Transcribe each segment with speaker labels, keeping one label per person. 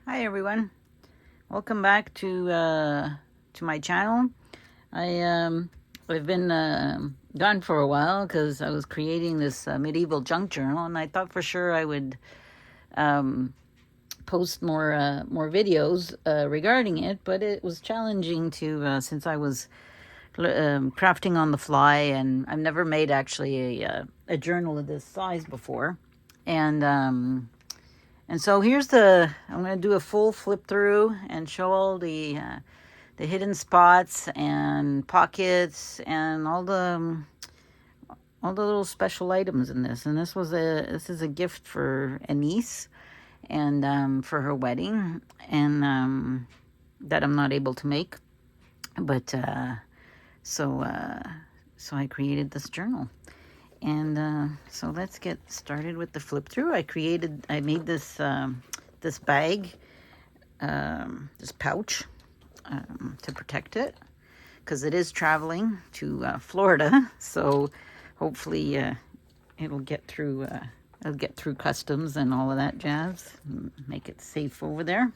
Speaker 1: Hi everyone, welcome back to my channel. I've been gone for a while because I was creating this medieval junk journal, and I thought for sure I would post more videos regarding it, but it was challenging to since I was crafting on the fly, and I've never made actually a journal of this size before, and so here's I'm going to do a full flip through and show all the hidden spots and pockets and all the little special items in this. And this is a gift for a niece, and for her wedding, and that I'm not able to make. But so I created this journal. And so let's get started with the flip through. I made this this bag, this pouch, to protect it, because it is traveling to Florida. So hopefully it'll get through customs and all of that jazz, and make it safe over there.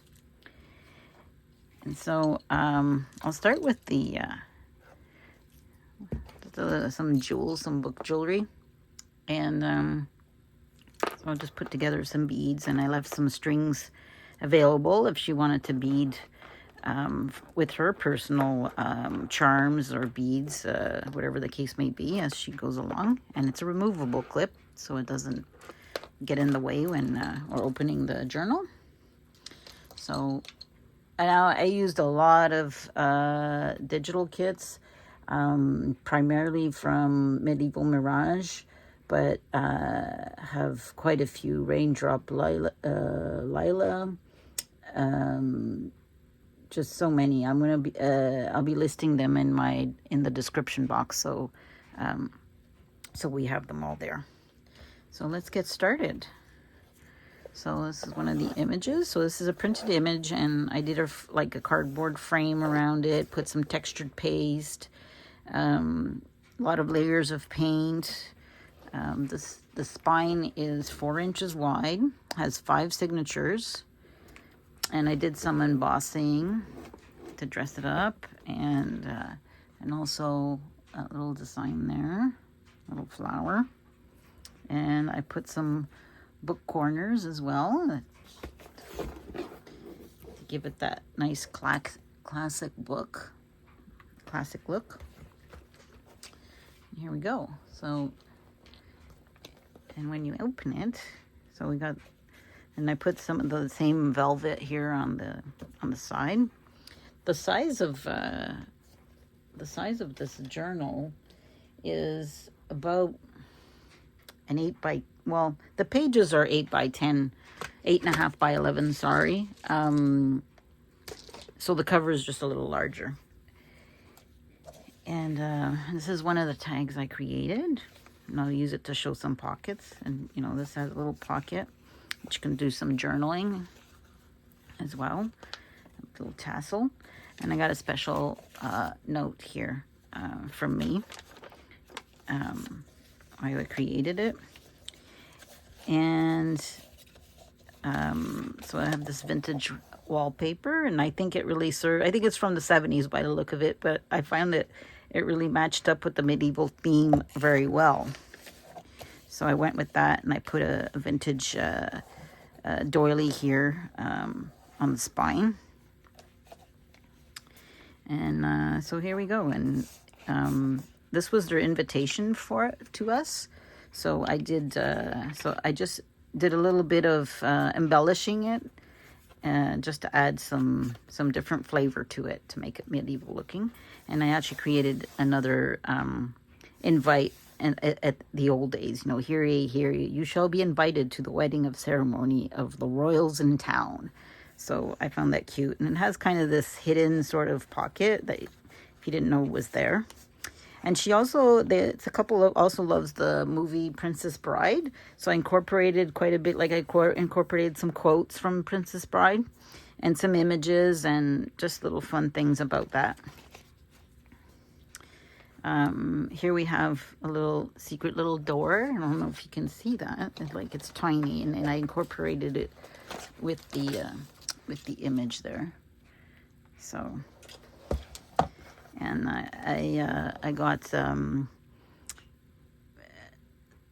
Speaker 1: And so I'll start with some jewels, some book jewelry. And so I'll just put together some beads, and I left some strings available if she wanted to bead with her personal charms or beads, whatever the case may be, as she goes along. And it's a removable clip, so it doesn't get in the way when we're opening the journal. So now I used a lot of digital kits, primarily from Medieval Mirage, but have quite a few RaindropLina, just so many. I'll be listing them in the description box, so we have them all there. So let's get started. So this is one of the images. So this is a printed image, and I did like a cardboard frame around it, put some textured paste, a lot of layers of paint. The spine is 4 inches wide, has 5 signatures, and I did some embossing to dress it up, and also a little design there, a little flower, and I put some book corners as well to give it that nice classic look. Here we go. So, and when you open it, so we got, and I put some of the same velvet here on the side. The size of this journal is about an 8 by, well, the pages are 8 by 10, 8.5 by 11, sorry. So the cover is just a little larger. And this is one of the tags I created. And I'll use it to show some pockets. And, this has a little pocket, which you can do some journaling as well. A little tassel. And I got a special note here from me. I created it. And so I have this vintage wallpaper, and I think it really served. I think it's from the 70s by the look of it, but I found that it really matched up with the medieval theme very well. So I went with that, and I put a vintage doily here on the spine. And so here we go. And this was their invitation to us. So I did. So I just did a little bit of embellishing it, just to add some different flavor to it to make it medieval looking. And I actually created another invite at the old days. Hear ye, hear ye, you shall be invited to the wedding of ceremony of the royals in town. So I found that cute, and it has kind of this hidden sort of pocket that if you didn't know was there. And she also, it's a couple of, also loves the movie Princess Bride. So I incorporated quite a bit, like I incorporated some quotes from Princess Bride and some images and just little fun things about that. Here we have a little secret little door. I don't know if you can see that. It's tiny, and I incorporated it with the with the image there. So, and I got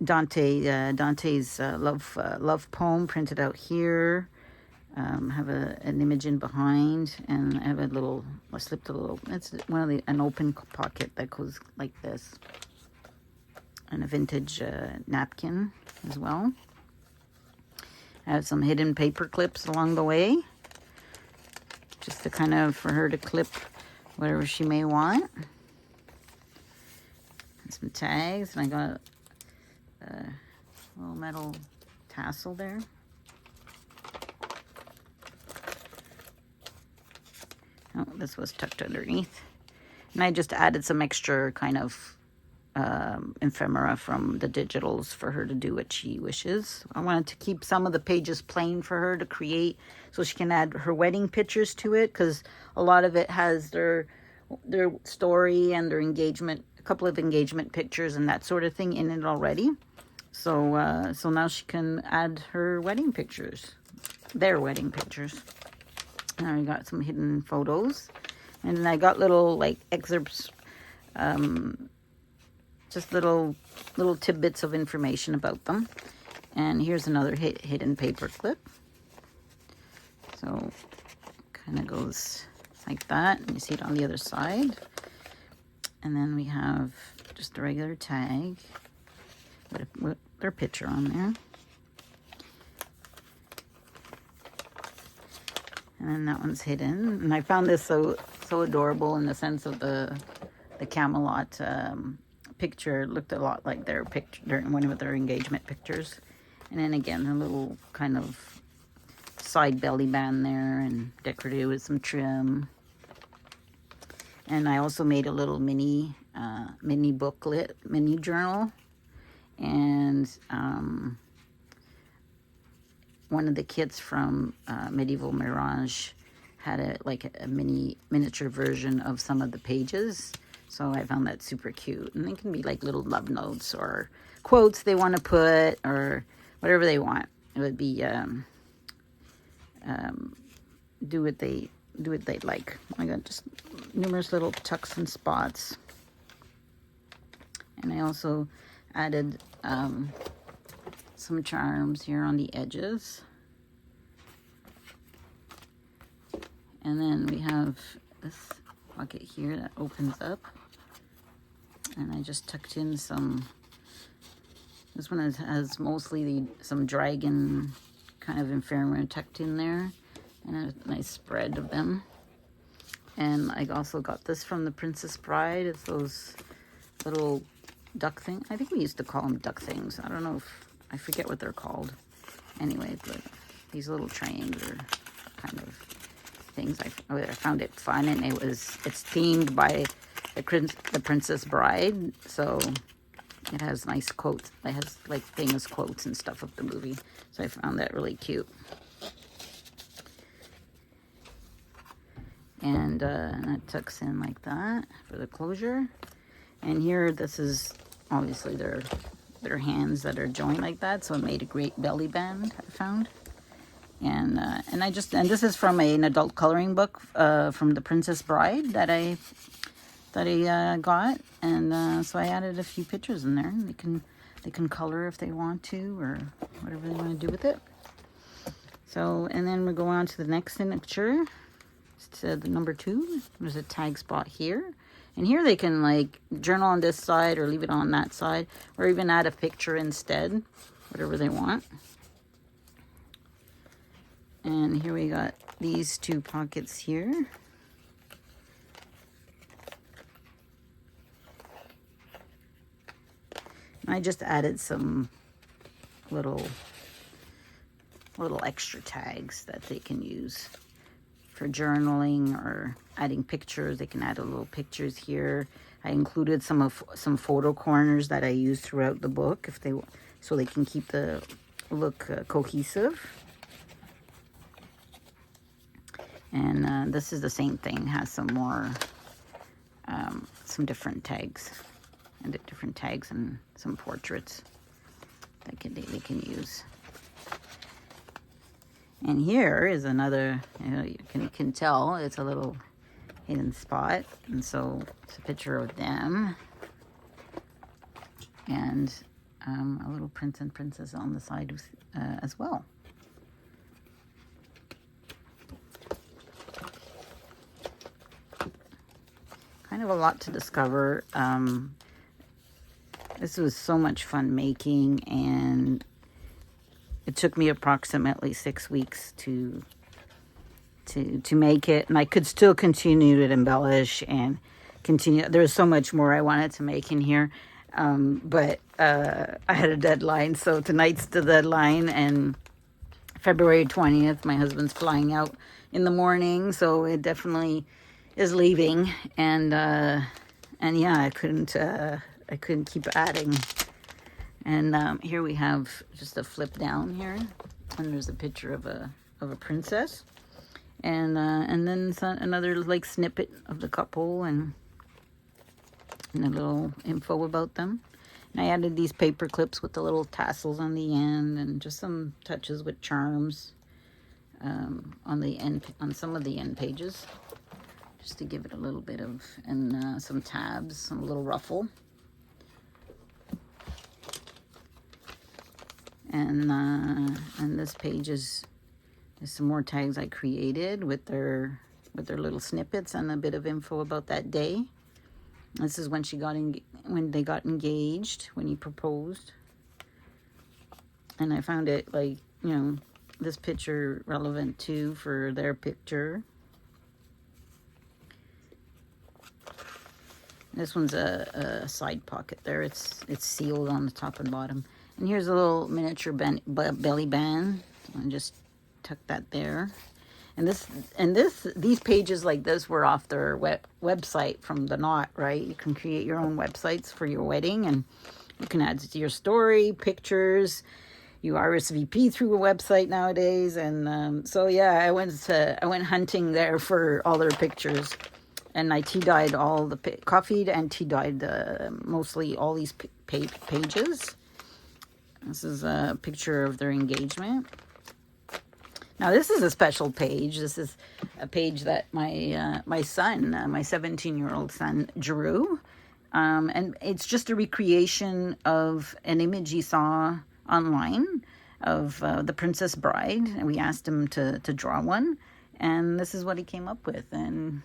Speaker 1: Dante's love poem printed out here. Have an image in behind, and I have I slipped a little, it's an open pocket that goes like this, and a vintage napkin as well. I have some hidden paper clips along the way, just to kind of, for her to clip whatever she may want. And some tags, and I got a little metal tassel there. Oh, this was tucked underneath. And I just added some extra kind of ephemera from the digitals for her to do what she wishes. I wanted to keep some of the pages plain for her to create so she can add her wedding pictures to it, because a lot of it has their story and their engagement, a couple of engagement pictures and that sort of thing in it already. So so now she can add her wedding pictures, their wedding pictures. And I got some hidden photos, and then I got little like excerpts, just little tidbits of information about them. And here's another hidden paper clip. So kind of goes like that, and you see it on the other side. And then we have just a regular tag with their picture on there. And then that one's hidden. And I found this so adorable in the sense of the Camelot picture. It looked a lot like their picture, one of their engagement pictures. And then again, a little kind of side belly band there, and decorated with some trim. And I also made a little mini booklet, mini journal. And one of the kits from Medieval Mirage had a miniature version of some of the pages. So I found that super cute. And they can be like little love notes or quotes they want to put, or whatever they want. It would be do what they like. I got just numerous little tucks and spots. And I also added some charms here on the edges. And then we have this pocket here that opens up, and I just tucked in some, this one has mostly some dragon kind of ephemera tucked in there, and a nice spread of them. And I also got this from the Princess Bride. It's those little duck things. I think we used to call them duck things. I don't know if, I forget what they're called. Anyway, but these little trains are kind of things. I found it fun, and it's themed by the Princess Bride, so it has nice quotes. It has like famous quotes and stuff of the movie, so I found that really cute. And that tucks in like that for the closure. And here, this is obviously their hands that are joined like that, so it made a great belly band, I found. And this is from an adult coloring book from the Princess Bride that I got, and so I added a few pictures in there. They can color if they want to, or whatever they want to do with it. So, and then we go on to the next signature. It's the number 2. There's a tag spot here. And here they can like journal on this side or leave it on that side, or even add a picture instead, whatever they want. And here we got these 2 pockets here. I just added some little extra tags that they can use for journaling or adding pictures. They can add a little pictures here. I included some photo corners that I use throughout the book so they can keep the look cohesive. And this is the same thing, has some more some different tags and some portraits that they can use. And here is another, you can tell it's a little hidden spot. And so it's a picture of them. And a little prince and princess on the side as well. Kind of a lot to discover. This was so much fun making, and it took me approximately 6 weeks to make it, and I could still continue to embellish and continue. There's so much more I wanted to make in here, but I had a deadline, so tonight's the deadline, and February 20th, my husband's flying out in the morning, so it definitely is leaving, and yeah, I couldn't keep adding. And here we have just a flip down here, and there's a picture of a princess, and then another like snippet of the couple, and a little info about them. And I added these paper clips with the little tassels on the end, and just some touches with charms on the end, on some of the end pages, just to give it a little bit of, and some tabs, some little ruffle. And this page is some more tags I created with their little snippets and a bit of info about that day. This is when when they got engaged, when he proposed. And I found it, like, this picture relevant too for their picture. This one's a side pocket there. It's sealed on the top and bottom. And here's a little miniature belly band. I just tuck that there. And these pages like this were off their website from the Knot, right? You can create your own websites for your wedding, and you can add to your story, pictures. You RSVP through a website nowadays, and so yeah, I went hunting there for all their pictures. And I tea-dyed all the coffeed and tea-dyed mostly all these pages. This is a picture of their engagement. Now this is a special page. This is a page that my son, my 17-year-old son, drew. And it's just a recreation of an image he saw online of the Princess Bride. And we asked him to draw one. And this is what he came up with. And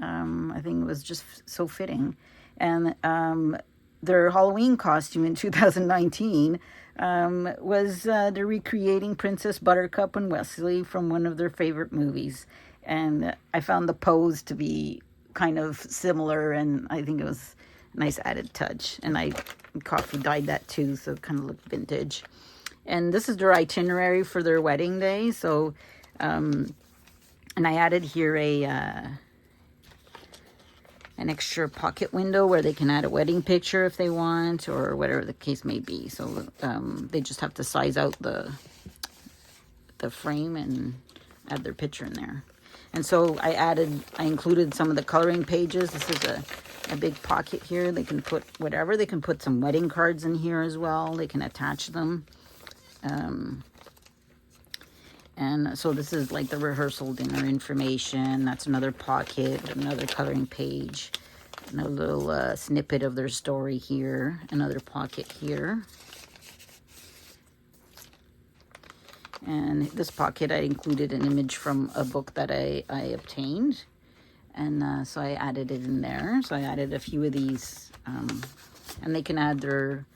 Speaker 1: I think it was just so fitting. And their Halloween costume in 2019 was they're recreating Princess Buttercup and Wesley from one of their favorite movies. And I found the pose to be kind of similar, and I think it was a nice added touch. And I coffee dyed that too, so it kind of looked vintage. And this is their itinerary for their wedding day. So, and I added here an extra pocket window where they can add a wedding picture if they want, or whatever the case may be. So they just have to size out the frame and add their picture in there. And so I included some of the coloring pages. This is a big pocket here. They can put whatever. They can put some wedding cards in here as well. They can attach them. And so this is like the rehearsal dinner information. That's another pocket, another coloring page, and a little snippet of their story here, another pocket here. And this pocket, I included an image from a book that I obtained. And so I added it in there. So I added a few of these. And they can add a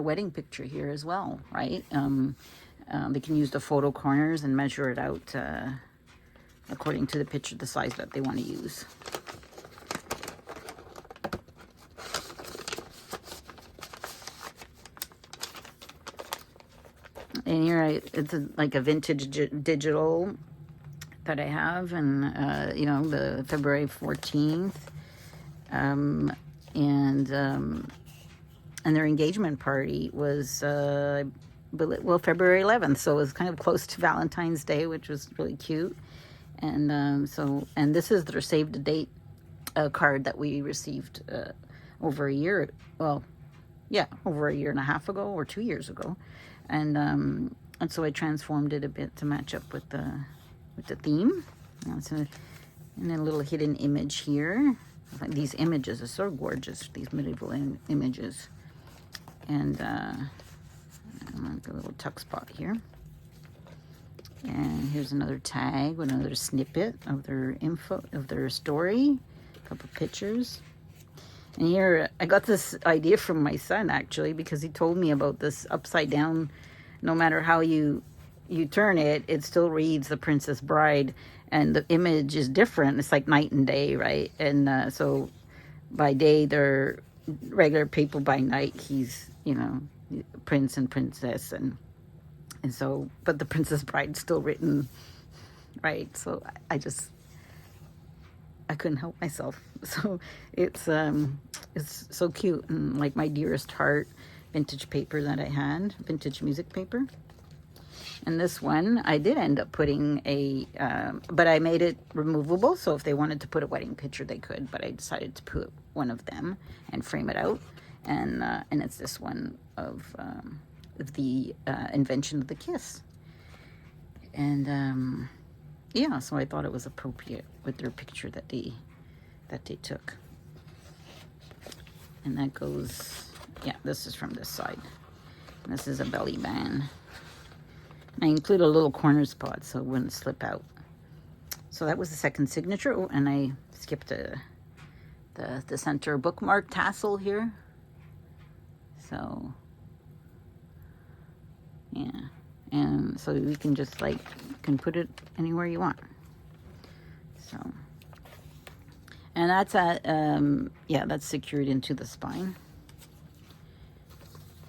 Speaker 1: wedding picture here as well, right? They can use the photo corners and measure it out according to the picture, the size that they want to use. And here it's like a vintage digital that I have, and the February 14th, and their engagement party was February 11th, so it was kind of close to Valentine's Day, which was really cute. And and this is their save the date card that we received over a year and a half ago or 2 years ago. And and so I transformed it a bit to match up with the theme. So, and then a little hidden image here. These images are so gorgeous, these medieval images. And a little tuck spot here. And here's another tag with another snippet of their info, of their story. A couple pictures. And here, I got this idea from my son, actually, because he told me about this upside down. No matter how you turn it, it still reads The Princess Bride. And the image is different. It's like night and day, right? And so by day, they're regular people. By night, he's, you know, prince and princess. And so, but The Princess Bride's still written, right? So I couldn't help myself. So it's so cute. And like my dearest heart vintage paper that I had, vintage music paper. And this one, I did end up putting but I made it removable. So if they wanted to put a wedding picture, they could. But I decided to put one of them and frame it out. And it's this one of the invention of the kiss. And yeah, so I thought it was appropriate with their picture that they took. And that goes, yeah, this is from this side. And this is a belly band. I include a little corner spot so it wouldn't slip out. So that was the second signature. Oh, and I skipped the center bookmark tassel here. So, yeah. And so you can just like, you can put it anywhere you want. So, and that's yeah, that's secured into the spine.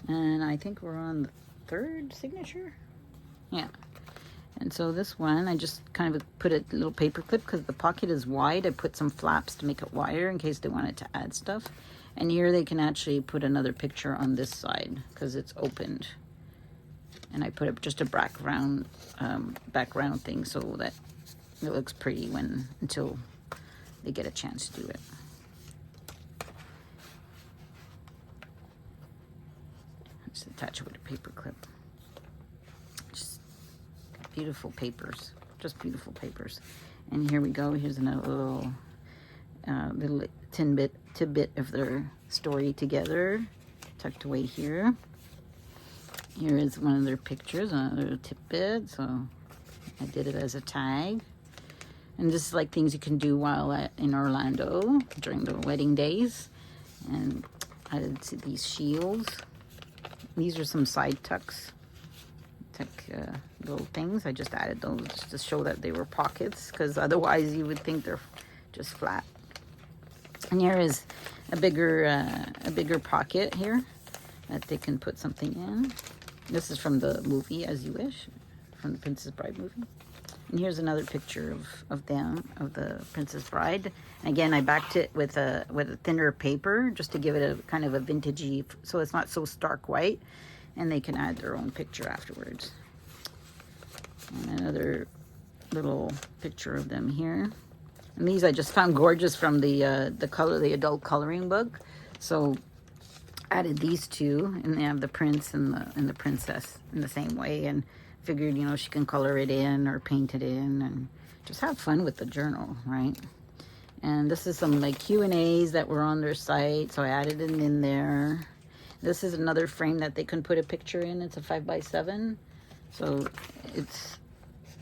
Speaker 1: And I think we're on the third signature. Yeah. And so this one, I just kind of put a little paper clip because the pocket is wide. I put some flaps to make it wider in case they wanted to add stuff. And here they can actually put another picture on this side because it's opened. And I put up just a background thing so that it looks pretty until they get a chance to do it. Just attach it with a paper clip. Just beautiful papers, just beautiful papers. And here we go. Here's another little tidbit of their story together, tucked away here. Here is one of their pictures, another tidbit. So I did it as a tag. And this is like things you can do while in Orlando during the wedding days. And I did see these shields. These are some side tucks. Little things. I just added those just to show that they were pockets, because otherwise you would think they're just flat. And here is a bigger pocket here that they can put something in. This is from the movie As You Wish, from the Princess Bride movie. And here's another picture of the Princess Bride. And again, I backed it with a thinner paper just to give it a kind of a vintagey, so it's not so stark white. And they can add their own picture afterwards. And another little picture of them here. And these I just found gorgeous from the adult coloring book. So added these two, and they have the prince and the princess in the same way, and figured, you know, she can color it in or paint it in and just have fun with the journal, right? And this is some like Q&As that were on their site, so I added it in there. This is another frame that they can put a picture in. It's a 5x7, so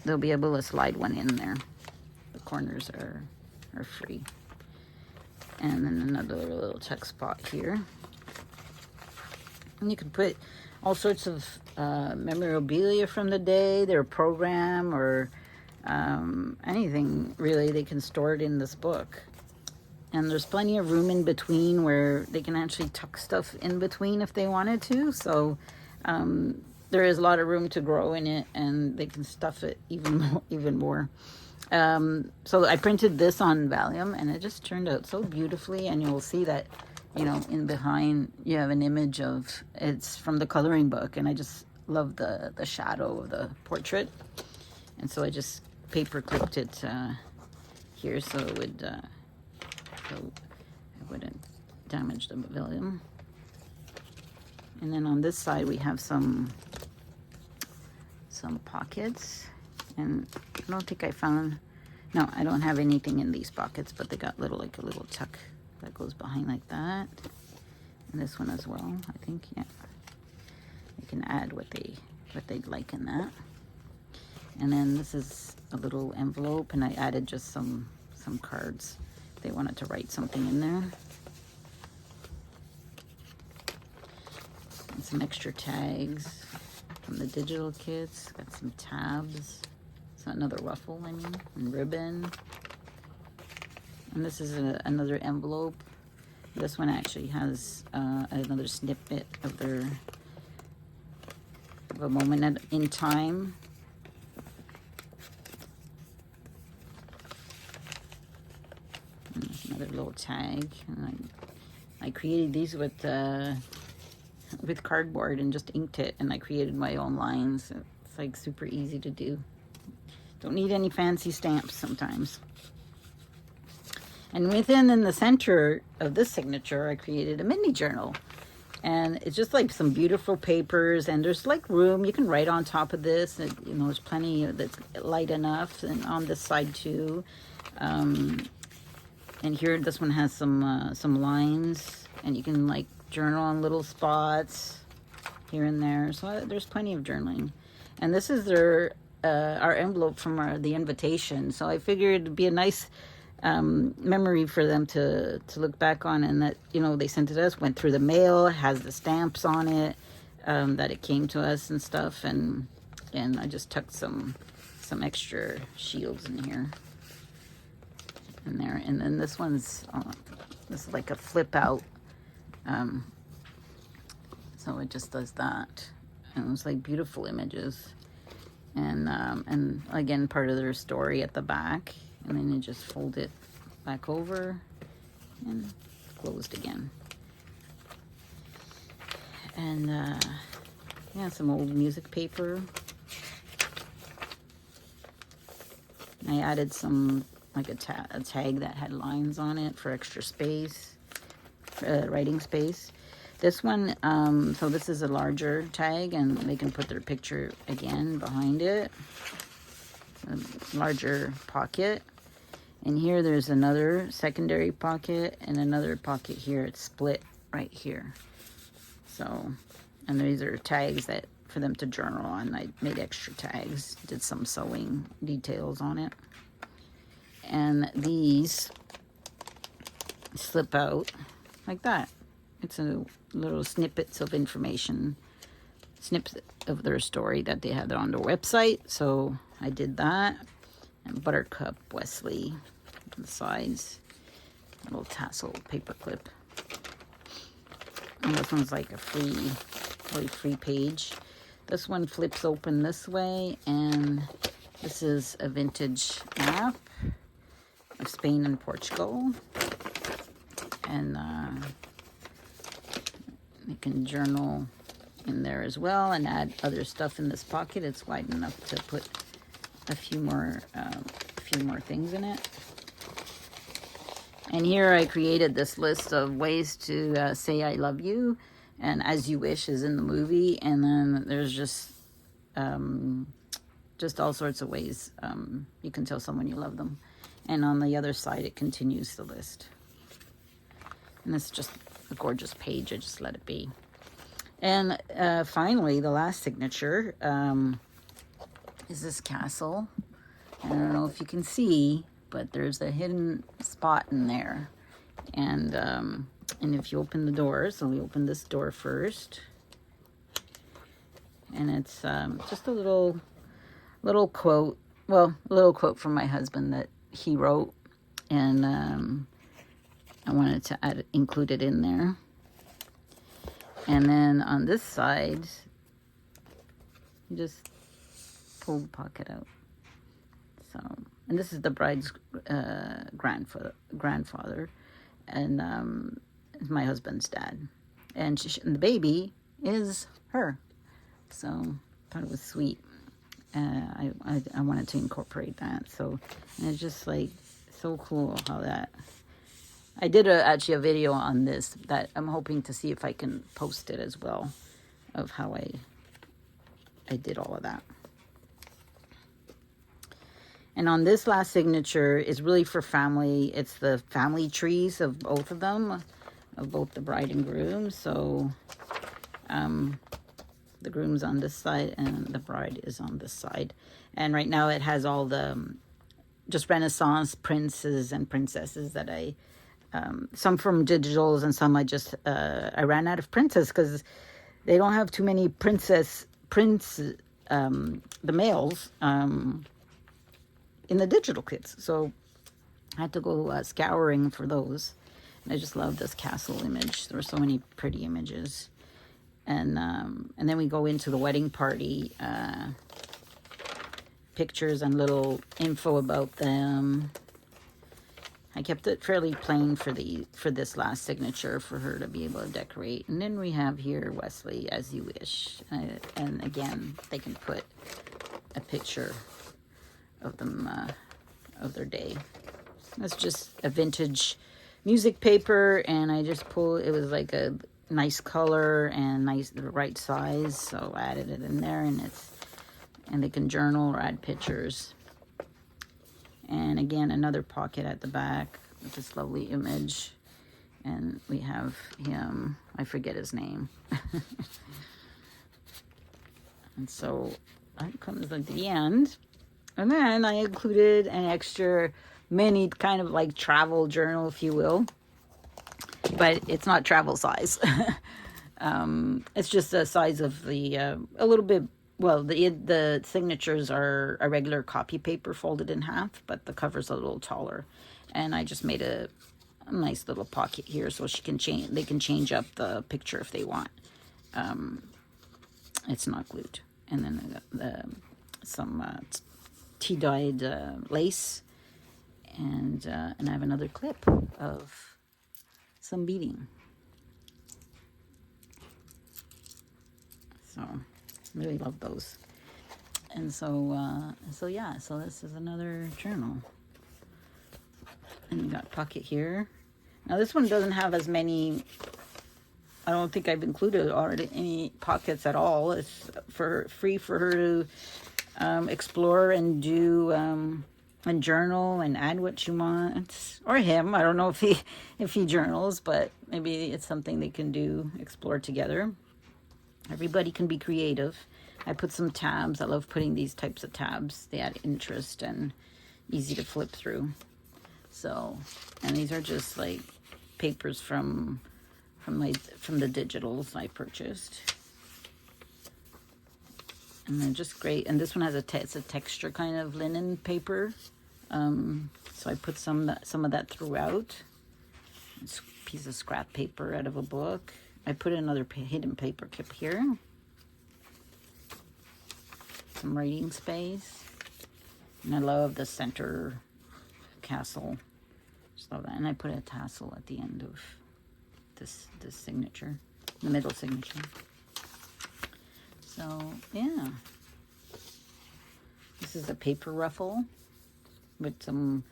Speaker 1: they'll be able to slide one in there. The corners are free. And then another little tuck spot here. And you can put all sorts of memorabilia from the day, their program, or anything really. They can store it in this book. And there's plenty of room in between where they can actually tuck stuff in between if they wanted to. So there is a lot of room to grow in it, and they can stuff it even more. So I printed this on Valium, and it just turned out so beautifully. And you'll see that, you know, in behind you have an image of, it's from the coloring book, and I just love the shadow of the portrait. And so I just paper clipped it here so it wouldn't damage the Valium. And then on this side we have some some pockets, and I don't think I found, no, I don't have anything in these pockets, but they got like a little tuck that goes behind like that. And this one as well, I think, yeah. They can add what they'd like in that. And then this is a little envelope, and I added just some cards. They wanted to write something in there. And some extra tags from the digital kits. Got some tabs. It's another ruffle, I mean, and ribbon. And this is another envelope. This one actually has another snippet of a moment in time. And there's another little tag. And I created these with cardboard and just inked it, and I created my own lines. It's like super easy to do. Don't need any fancy stamps sometimes. And in the center of this signature, I created a mini journal. And it's just like some beautiful papers, and there's like room. You can write on top of this. And, you know, there's plenty that's light enough, and on this side too. And here, this one has some lines, and you can like journal on little spots here and there. So there's plenty of journaling. And this is our envelope from the invitation. So I figured it'd be a nice memory for them to look back on, and that, you know, they sent it to us, went through the mail, has the stamps on it, that it came to us and stuff. And I just tucked some extra shields in here and there. And then this one's this is like a flip out, so it just does that, and it's like beautiful images, and again, part of their story at the back. And then you just fold it back over and closed again. And yeah, some old music paper. I added some, like a tag that had lines on it for extra space, writing space. This one, so this is a larger tag, and they can put their picture again behind it. A larger pocket. And here there's another secondary pocket and another pocket here. It's split right here. So, and these are tags that for them to journal on. I made extra tags, did some sewing details on it. And these slip out like that. It's a little snippets of information, snippets of their story that they have on their website. So I did that. And Buttercup Wesley on the sides, a little tassel paper clip. And this one's like a really free page. This one flips open this way, and this is a vintage map of Spain and Portugal. And you can journal in there as well and add other stuff in this pocket. It's wide enough to put a few more things in it. And here I created this list of ways to say I love you, and As You Wish is in the movie. And then there's just all sorts of ways you can tell someone you love them. And on the other side, it continues the list. And it's just a gorgeous page. I just let it be. And finally, the last signature is this castle. I don't know if you can see, but there's a hidden spot in there. And if you open the door, so we open this door first. And it's just a little quote. Well, a little quote from my husband that he wrote. And I wanted to include it in there. And then on this side, you just pull the pocket out. So, and this is the bride's grandfather, and my husband's dad, and the baby is her. So I thought it was sweet. I wanted to incorporate that. So, and it's just like so cool how that. I did actually a video on this that I'm hoping to see if I can post it as well, of how I did all of that. And on this last signature is really for family. It's the family trees of both of them, of both the bride and groom. So the groom's on this side and the bride is on this side. And right now it has all the just Renaissance princes and princesses that I, some from digitals and some I ran out of princes because they don't have too many prince, the males, in the digital kits. So I had to go scouring for those. And I just love this castle image. There were so many pretty images. And then we go into the wedding party, pictures and little info about them. I kept it fairly plain for this last signature for her to be able to decorate. And then we have here Wesley, as you wish. And again, they can put a picture of them, of their day. That's just a vintage music paper, and I just it was like a nice color and the right size, so I added it in there, and they can journal or add pictures. And again, another pocket at the back with this lovely image. And we have him, I forget his name. And so that comes at the end. And then I included an extra mini kind of like travel journal, if you will. But it's not travel size. It's just the size of the, a little bit. Well, the signatures are a regular copy paper folded in half, but the cover's a little taller. And I just made a nice little pocket here so they can change up the picture if they want. It's not glued. And then some tea-dyed lace. And I have another clip of some beading. So really love those. And so yeah, so this is another journal. And you got pocket here. Now this one doesn't have as many, I don't think I've included already any pockets at all. It's free for her to explore and do and journal and add what she wants. Or him, I don't know if he journals, but maybe it's something they can explore together. Everybody can be creative. I put some tabs. I love putting these types of tabs. They add interest and easy to flip through. So, and these are just like papers from the digitals I purchased. And they're just great. And this one has it's a texture kind of linen paper. So I put some of that throughout. It's a piece of scrap paper out of a book. I put another hidden paper clip here. Some writing space. And I love the center castle. Just love that. And I put a tassel at the end of this signature, the middle signature. So, yeah. This is a paper ruffle with some,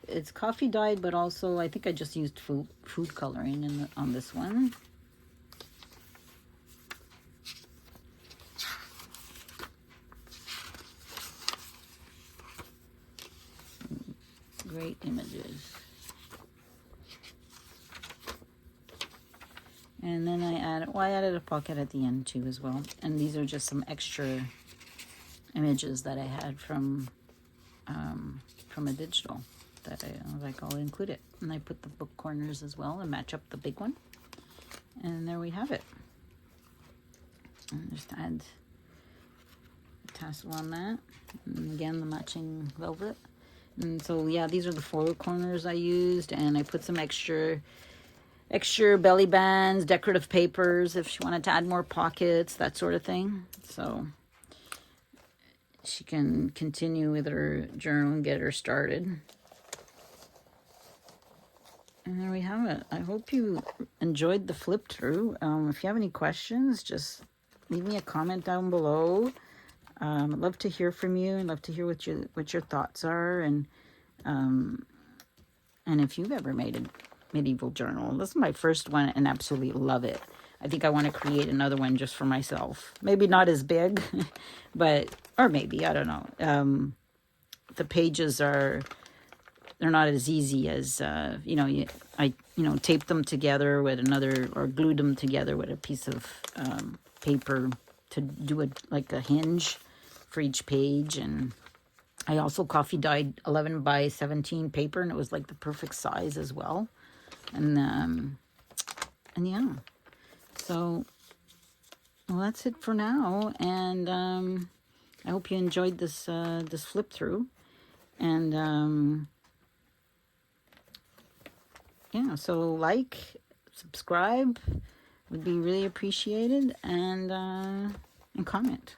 Speaker 1: it's coffee dyed, but also I think I just used food coloring on this one. Great images. And then I added a pocket at the end too as well. And these are just some extra images that I had from a digital that I was like, I'll include it. And I put the book corners as well and match up the big one. And there we have it. And just add a tassel on that. And again, the matching velvet. And so, yeah, these are the foil corners I used. And I put some extra belly bands, decorative papers if she wanted to add more pockets, that sort of thing. So she can continue with her journal and get her started. And there we have it. I hope you enjoyed the flip through. If you have any questions, just leave me a comment down below. I'd love to hear from you. I'd love to hear what your thoughts are, and if you've ever made a medieval journal. This is my first one and absolutely love it. I think I want to create another one just for myself. Maybe not as big, but, or maybe, I don't know. the pages they're not as easy as, you know, I tape them together with another, or glued them together with a piece of paper to do it like a hinge for each page. And I also coffee dyed 11 by 17 paper, and it was like the perfect size as well. And yeah, so, well, that's it for now. And I hope you enjoyed this this flip through. And yeah, so like, subscribe would be really appreciated, and comment.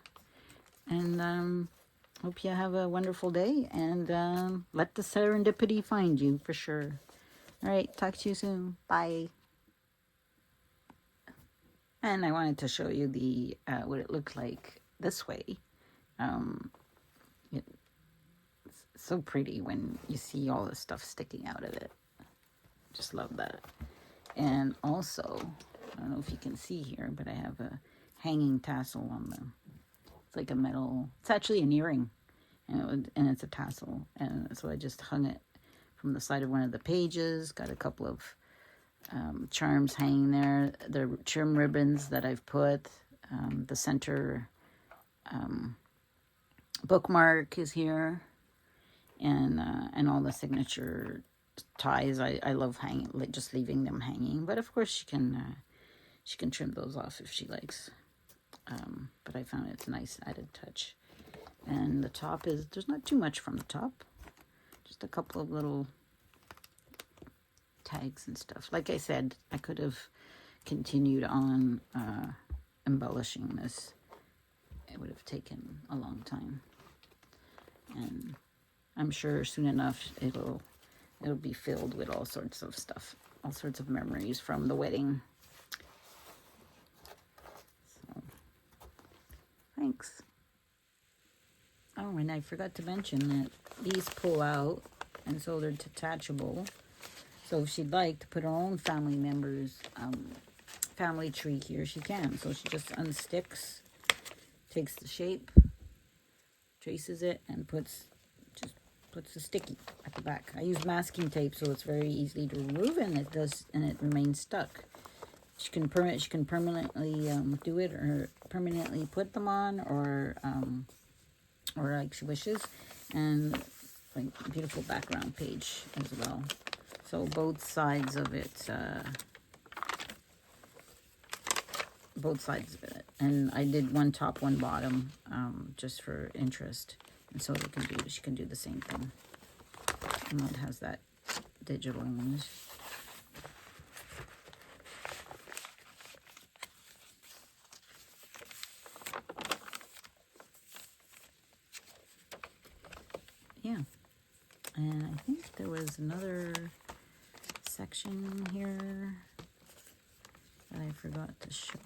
Speaker 1: And hope you have a wonderful day, and let the serendipity find you for sure. All right, talk to you soon. Bye. And I wanted to show you the what it looked like this way. It's so pretty when you see all the stuff sticking out of it. Just love that. And also, I don't know if you can see here, but I have a hanging tassel on them. It's like a metal, it's actually an earring, and it's a tassel. And so I just hung it from the side of one of the pages. Got a couple of charms hanging there. The trim ribbons that I've put. The center bookmark is here. And all the signature ties. I love hanging, like just leaving them hanging. But of course she can trim those off if she likes. But I found it's a nice added touch. And the top is, there's not too much from the top. Just a couple of little tags and stuff. Like I said, I could have continued on embellishing this. It would have taken a long time. And I'm sure soon enough it'll be filled with all sorts of stuff. All sorts of memories from the wedding. So, thanks. Oh, and I forgot to mention that these pull out, and so they're detachable. So if she'd like to put her own family members' family tree here, she can. So she just unsticks, takes the shape, traces it, and puts the sticky at the back. I use masking tape, so it's very easily to remove, and it remains stuck. She can permanently do it, or permanently put them on, or like she wishes. And like beautiful background page as well. So both sides of it, and I did one top, one bottom, just for interest. And so she can do the same thing. And it has that digital image. Yeah. And I think there was another section here that I forgot to show.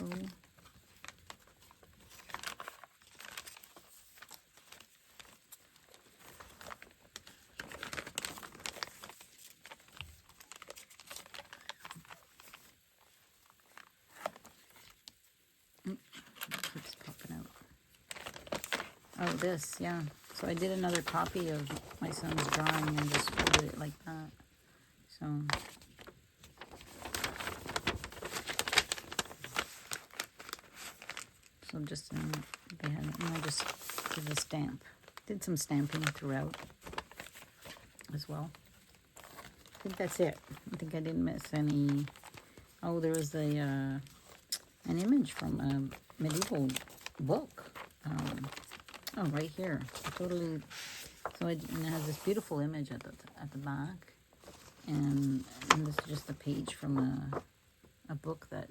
Speaker 1: Keeps popping out. Oh, this, yeah. So I did another copy of my son's drawing and just folded it like that. So just they had, I just did a stamp. Did some stamping throughout as well. I think that's it. I think I didn't miss any. Oh, there was an image from a medieval book. Oh, right here. Totally. So it has this beautiful image at the back, and this is just a page from a book that